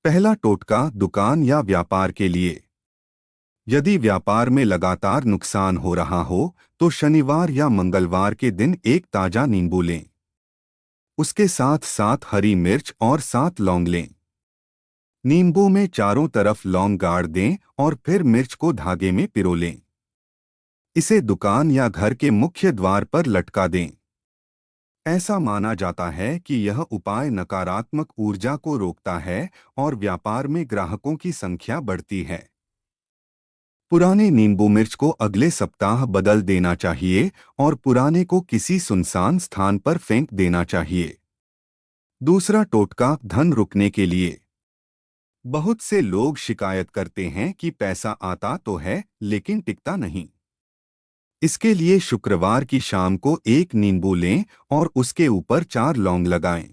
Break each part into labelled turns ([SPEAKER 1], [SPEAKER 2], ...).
[SPEAKER 1] पहला टोटका दुकान या व्यापार के लिए। यदि व्यापार में लगातार नुकसान हो रहा हो तो शनिवार या मंगलवार के दिन एक ताजा नींबू लें। उसके साथ साथ हरी मिर्च और 7 लौंग लें। नींबू में चारों तरफ लौंग गाड़ दें और फिर मिर्च को धागे में पिरो लें। इसे दुकान या घर के मुख्य द्वार पर लटका दें। ऐसा माना जाता है कि यह उपाय नकारात्मक ऊर्जा को रोकता है और व्यापार में ग्राहकों की संख्या बढ़ती है। पुराने नींबू मिर्च को अगले सप्ताह बदल देना चाहिए और पुराने को किसी सुनसान स्थान पर फेंक देना चाहिए। दूसरा टोटका धन रुकने के लिए। बहुत से लोग शिकायत करते हैं कि पैसा आता तो है लेकिन टिकता नहीं। इसके लिए शुक्रवार की शाम को एक नींबू लें और उसके ऊपर 4 लौंग लगाएं।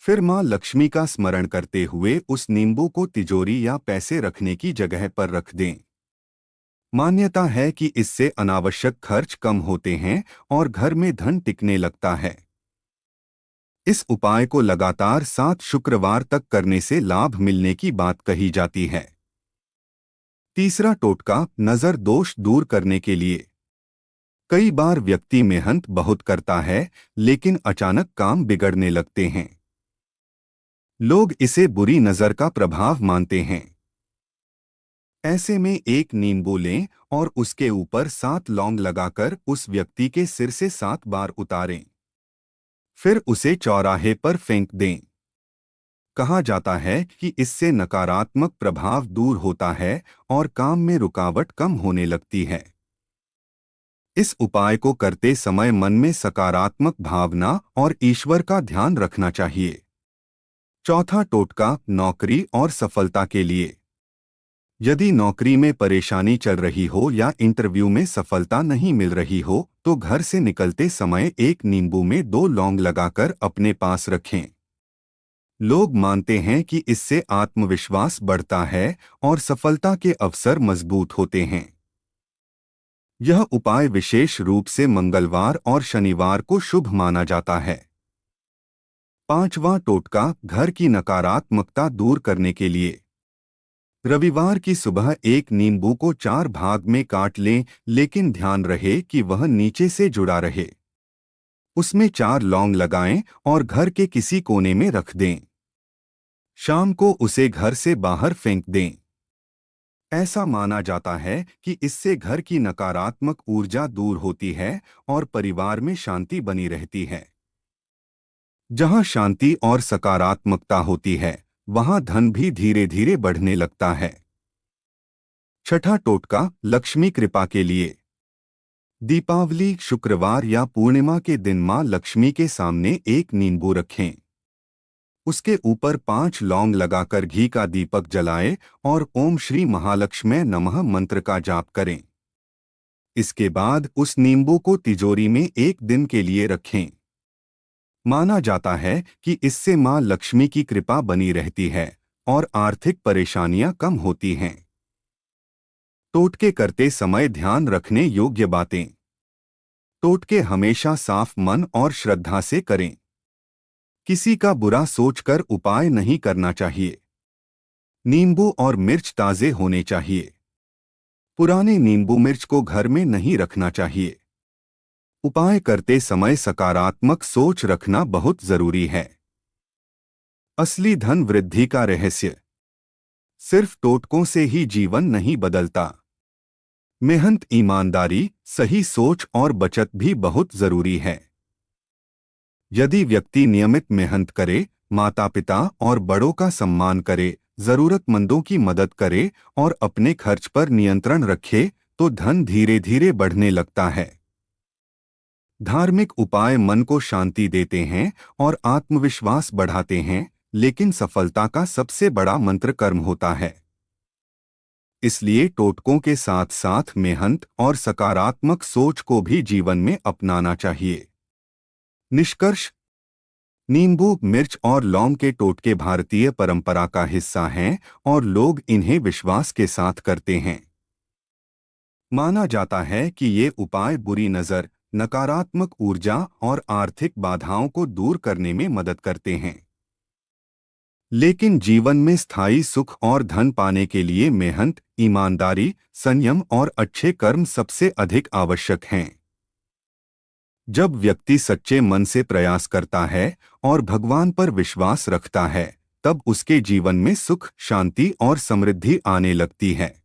[SPEAKER 1] फिर मां लक्ष्मी का स्मरण करते हुए उस नींबू को तिजोरी या पैसे रखने की जगह पर रख दें। मान्यता है कि इससे अनावश्यक खर्च कम होते हैं और घर में धन टिकने लगता है। इस उपाय को लगातार 7 शुक्रवार तक करने से लाभ मिलने की बात कही जाती है। तीसरा टोटका नजर दोष दूर करने के लिए। कई बार व्यक्ति मेहनत बहुत करता है लेकिन अचानक काम बिगड़ने लगते हैं। लोग इसे बुरी नजर का प्रभाव मानते हैं। ऐसे में एक नींबू लें और उसके ऊपर 7 लौंग लगाकर उस व्यक्ति के सिर से 7 बार उतारें। फिर उसे चौराहे पर फेंक दें। कहा जाता है कि इससे नकारात्मक प्रभाव दूर होता है और काम में रुकावट कम होने लगती है। इस उपाय को करते समय मन में सकारात्मक भावना और ईश्वर का ध्यान रखना चाहिए। चौथा टोटका नौकरी और सफलता के लिए। यदि नौकरी में परेशानी चल रही हो या इंटरव्यू में सफलता नहीं मिल रही हो तो घर से निकलते समय एक नींबू में 2 लौंग लगाकर अपने पास रखें। लोग मानते हैं कि इससे आत्मविश्वास बढ़ता है और सफलता के अवसर मजबूत होते हैं। यह उपाय विशेष रूप से मंगलवार और शनिवार को शुभ माना जाता है। पांचवां टोटका घर की नकारात्मकता दूर करने के लिए। रविवार की सुबह एक नींबू को 4 भाग में काट लें लेकिन ध्यान रहे कि वह नीचे से जुड़ा रहे। उसमें 4 लौंग लगाएं और घर के किसी कोने में रख दें। शाम को उसे घर से बाहर फेंक दें। ऐसा माना जाता है कि इससे घर की नकारात्मक ऊर्जा दूर होती है और परिवार में शांति बनी रहती है। जहां शांति और सकारात्मकता होती है वहां धन भी धीरे धीरे बढ़ने लगता है। छठा टोटका लक्ष्मी कृपा के लिए। दीपावली, शुक्रवार या पूर्णिमा के दिन मां लक्ष्मी के सामने एक नींबू रखें। उसके ऊपर 5 लौंग लगाकर घी का दीपक जलाएं और ओम श्री महालक्ष्मी नमः मंत्र का जाप करें। इसके बाद उस नींबू को तिजोरी में एक दिन के लिए रखें। माना जाता है कि इससे मां लक्ष्मी की कृपा बनी रहती है और आर्थिक परेशानियां कम होती हैं। टोटके करते समय ध्यान रखने योग्य बातें। टोटके हमेशा साफ मन और श्रद्धा से करें। किसी का बुरा सोचकर उपाय नहीं करना चाहिए। नींबू और मिर्च ताजे होने चाहिए। पुराने नींबू मिर्च को घर में नहीं रखना चाहिए। उपाय करते समय सकारात्मक सोच रखना बहुत जरूरी है। असली धन वृद्धि का रहस्य। सिर्फ टोटकों से ही जीवन नहीं बदलता। मेहनत, ईमानदारी, सही सोच और बचत भी बहुत जरूरी है। यदि व्यक्ति नियमित मेहनत करे, माता पिता और बड़ों का सम्मान करे, जरूरतमंदों की मदद करे और अपने खर्च पर नियंत्रण रखे तो धन धीरे धीरे बढ़ने लगता है। धार्मिक उपाय मन को शांति देते हैं और आत्मविश्वास बढ़ाते हैं, लेकिन सफलता का सबसे बड़ा मंत्र कर्म होता है। इसलिए टोटकों के साथ साथ मेहनत और सकारात्मक सोच को भी जीवन में अपनाना चाहिए। निष्कर्ष। नींबू, मिर्च और लौंग के टोटके भारतीय परंपरा का हिस्सा हैं और लोग इन्हें विश्वास के साथ करते हैं। माना जाता है कि ये उपाय बुरी नज़र, नकारात्मक ऊर्जा और आर्थिक बाधाओं को दूर करने में मदद करते हैं। लेकिन जीवन में स्थायी सुख और धन पाने के लिए मेहनत, ईमानदारी, संयम और अच्छे कर्म सबसे अधिक आवश्यक हैं। जब व्यक्ति सच्चे मन से प्रयास करता है और भगवान पर विश्वास रखता है, तब उसके जीवन में सुख, शांति और समृद्धि आने लगती है।